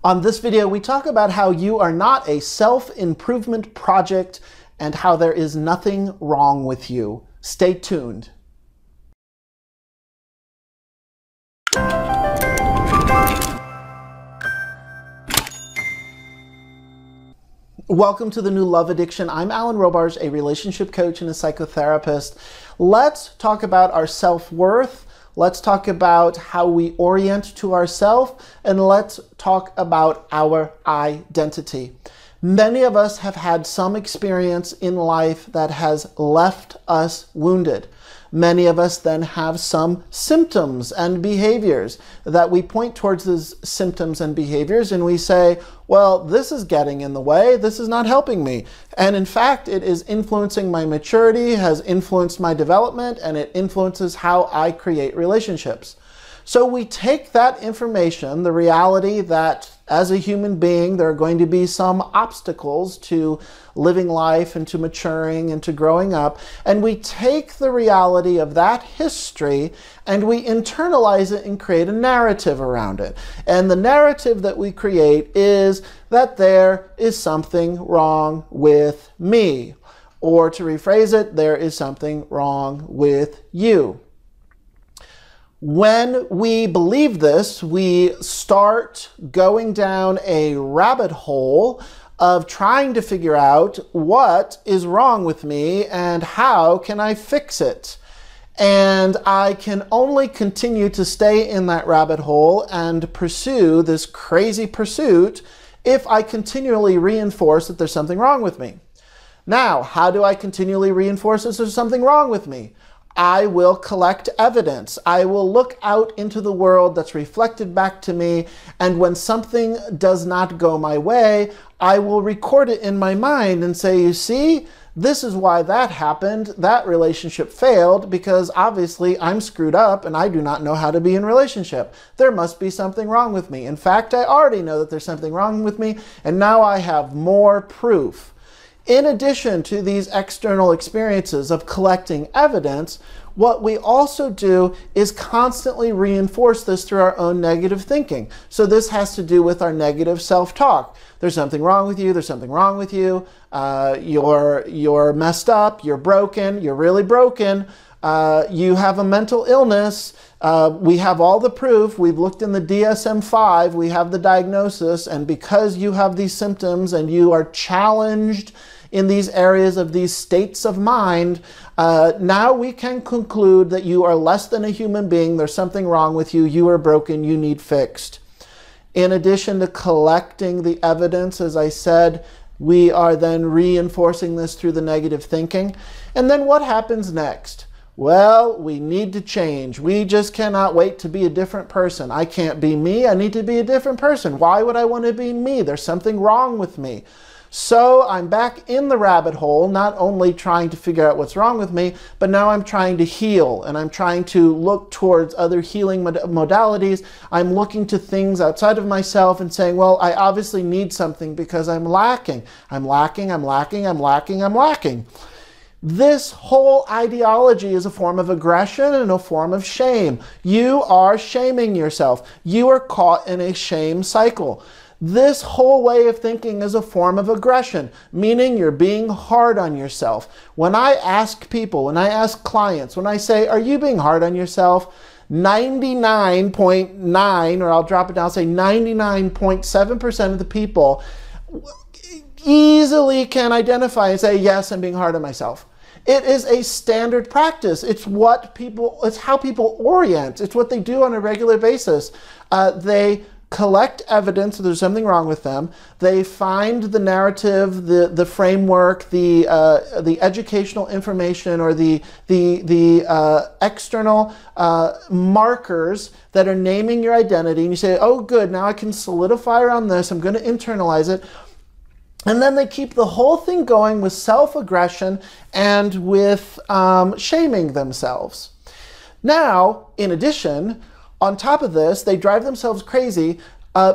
On this video, we talk about how you are not a self-improvement project and how there is nothing wrong with you. Stay tuned. Welcome to the New Love Addiction. I'm Alan Robarge, a relationship coach and a psychotherapist. Let's talk about our self-worth. Let's talk about how we orient to ourselves, and let's talk about our identity. Many of us have had some experience in life that has left us wounded. Many of us then have some symptoms and behaviors that we point towards these symptoms and behaviors and we say, well, this is getting in the way, this is not helping me. And in fact, it is influencing my maturity, has influenced my development, and it influences how I create relationships. So we take that information, the reality that as a human being, there are going to be some obstacles to living life and to maturing and to growing up, and we take the reality of that history and we internalize it and create a narrative around it. And the narrative that we create is that there is something wrong with me. Or to rephrase it, there is something wrong with you. When we believe this, we start going down a rabbit hole of trying to figure out what is wrong with me and how can I fix it. And I can only continue to stay in that rabbit hole and pursue this crazy pursuit if I continually reinforce that there's something wrong with me. Now, how do I continually reinforce that there's something wrong with me? I will collect evidence. I will look out into the world that's reflected back to me, and when something does not go my way, I will record it in my mind and say, you see, this is why that happened. That relationship failed because obviously I'm screwed up and I do not know how to be in a relationship. There must be something wrong with me. In fact, I already know that there's something wrong with me, and now I have more proof. In addition to these external experiences of collecting evidence, what we also do is constantly reinforce this through our own negative thinking. So this has to do with our negative self-talk. There's something wrong with you, there's something wrong with you, you're messed up, you're broken, you're really broken, you have a mental illness, we have all the proof, we've looked in the DSM-5, we have the diagnosis, and because you have these symptoms and you are challenged in these areas of these states of mind, now we can conclude that you are less than a human being, there's something wrong with you, you are broken, you need fixed. In addition to collecting the evidence, as I said, we are then reinforcing this through the negative thinking. And then what happens next? Well, we need to change. We just cannot wait to be a different person. I can't be me. I need to be a different person. Why would I want to be me? There's something wrong with me. So I'm back in the rabbit hole, not only trying to figure out what's wrong with me, but now I'm trying to heal, and I'm trying to look towards other healing modalities. I'm looking to things outside of myself and saying, well, I obviously need something because I'm lacking. I'm lacking, I'm lacking, I'm lacking, I'm lacking. This whole ideology is a form of aggression and a form of shame. You are shaming yourself. You are caught in a shame cycle. This whole way of thinking is a form of aggression, meaning you're being hard on yourself. When I ask people, when I ask clients, when I say, are you being hard on yourself? 99.9, or I'll drop it down, say 99.7% of the people easily can identify and say, yes, I'm being hard on myself. It is a standard practice. It's how people orient. It's what they do on a regular basis. They collect evidence that there's something wrong with them. They find the narrative, the framework, the educational information, or the external markers that are naming your identity, and you say, oh good, now I can solidify around this, I'm going to internalize it. And then they keep the whole thing going with self-aggression and with shaming themselves. Now, in addition, on top of this, they drive themselves crazy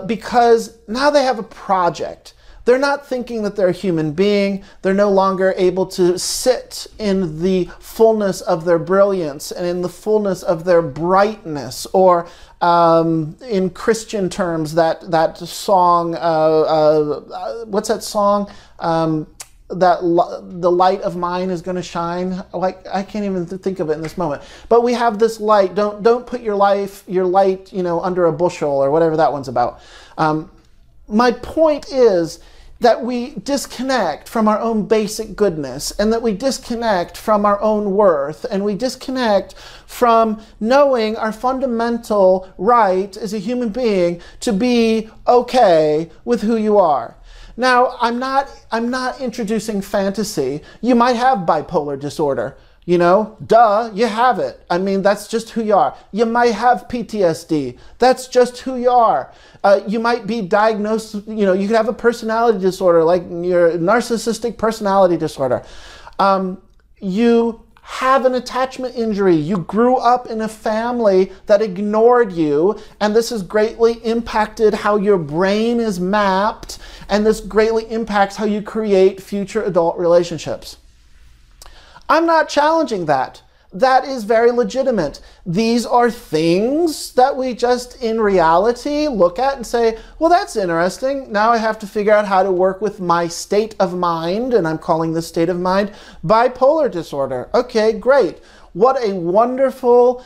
because now they have a project. They're not thinking that they're a human being. They're no longer able to sit in the fullness of their brilliance and in the fullness of their brightness, or in Christian terms, that song, what's that song? The light of mine is going to shine. Like, I can't even think of it in this moment. But we have this light. Don't put your light, under a bushel, or whatever that one's about. My point is that we disconnect from our own basic goodness, and that we disconnect from our own worth, and we disconnect from knowing our fundamental right as a human being to be okay with who you are. Now, I'm not introducing fantasy. You might have bipolar disorder. Duh, you have it. I mean, that's just who you are. You might have PTSD. That's just who you are. You might be diagnosed, you could have a personality disorder, like your narcissistic personality disorder. You have an attachment injury. You grew up in a family that ignored you, and this has greatly impacted how your brain is mapped, and this greatly impacts how you create future adult relationships. I'm not challenging that. That is very legitimate. These are things that we just in reality look at and say, well, that's interesting. Now I have to figure out how to work with my state of mind, and I'm calling this state of mind bipolar disorder. Okay, great. What a wonderful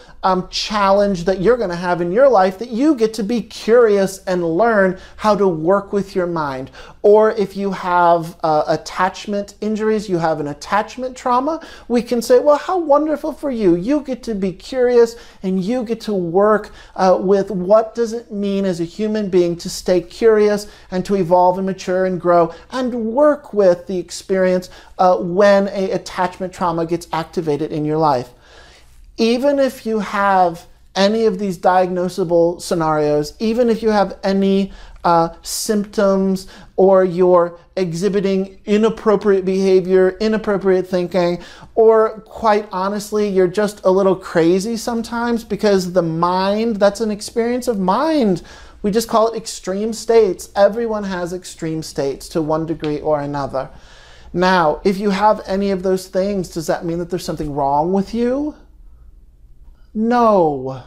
challenge that you're going to have in your life, that you get to be curious and learn how to work with your mind. Or if you have attachment injuries, you have an attachment trauma, we can say, well, how wonderful for you. You get to be curious, and you get to work with what does it mean as a human being to stay curious and to evolve and mature and grow, and work with the experience when an attachment trauma gets activated in your life. Even if you have any of these diagnosable scenarios, even if you have any symptoms, or you're exhibiting inappropriate behavior, inappropriate thinking, or quite honestly, you're just a little crazy sometimes, because the mind, that's an experience of mind. We just call it extreme states. Everyone has extreme states to one degree or another. Now, if you have any of those things, does that mean that there's something wrong with you? No,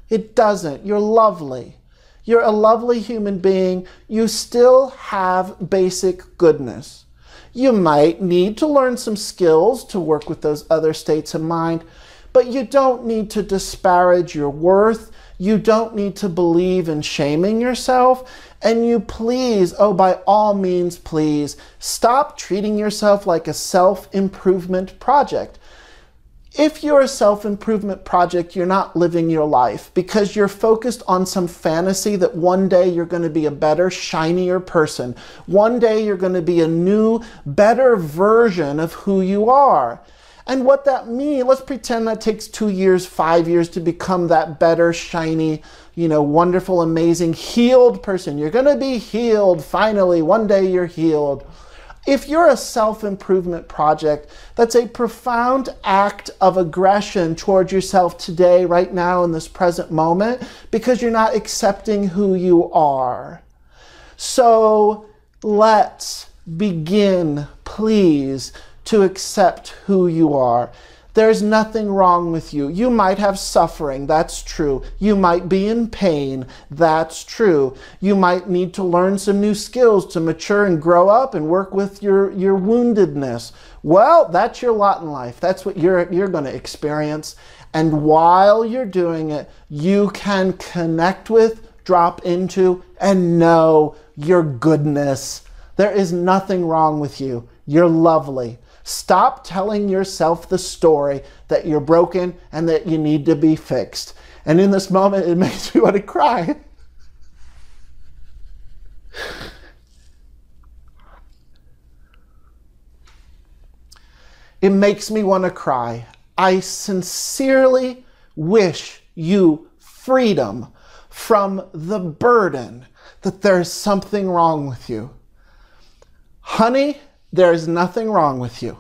it doesn't. You're lovely. You're a lovely human being. You still have basic goodness. You might need to learn some skills to work with those other states of mind, but you don't need to disparage your worth. You don't need to believe in shaming yourself. And you please, oh, by all means, please, stop treating yourself like a self-improvement project. If you're a self-improvement project, you're not living your life, because you're focused on some fantasy that one day you're going to be a better, shinier person. One day you're going to be a new, better version of who you are. And what that means, let's pretend that takes 2 years, 5 years to become that better, shiny, wonderful, amazing, healed person. You're going to be healed. Finally, one day you're healed. If you're a self-improvement project, that's a profound act of aggression towards yourself today, right now, in this present moment, because you're not accepting who you are. So let's begin, please, to accept who you are. There's nothing wrong with you. You might have suffering, that's true. You might be in pain, that's true. You might need to learn some new skills to mature and grow up and work with your woundedness. Well, that's your lot in life. That's what you're going to experience. And while you're doing it, you can connect with, drop into, and know your goodness. There is nothing wrong with you. You're lovely. Stop telling yourself the story that you're broken and that you need to be fixed. And in this moment, it makes me want to cry. It makes me want to cry. I sincerely wish you freedom from the burden that there's something wrong with you. Honey, there is nothing wrong with you.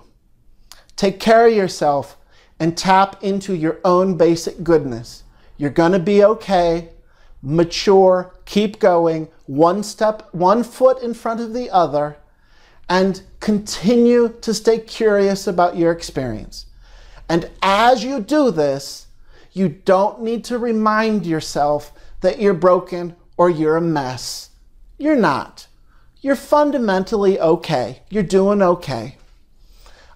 Take care of yourself and tap into your own basic goodness. You're going to be okay. mature, keep going, one foot in front of the other, and continue to stay curious about your experience. And as you do this, you don't need to remind yourself that you're broken or you're a mess. You're not. You're fundamentally okay. You're doing okay.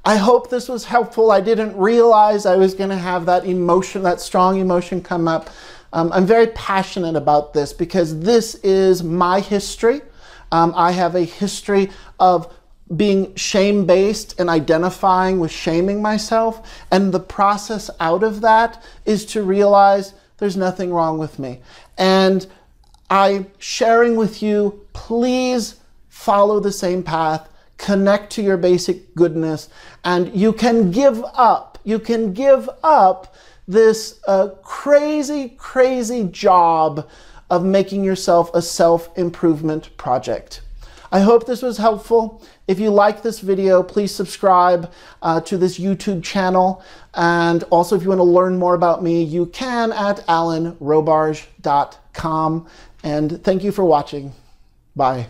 I hope this was helpful. I didn't realize I was going to have that emotion, that strong emotion come up. I'm very passionate about this because this is my history. I have a history of being shame-based and identifying with shaming myself. And the process out of that is to realize there's nothing wrong with me. And I'm sharing with you, please follow the same path, connect to your basic goodness, and you can give up. You can give up this crazy, crazy job of making yourself a self-improvement project. I hope this was helpful. If you like this video, please subscribe to this YouTube channel. And also, if you want to learn more about me, you can at alanrobarge.com. And thank you for watching. Bye.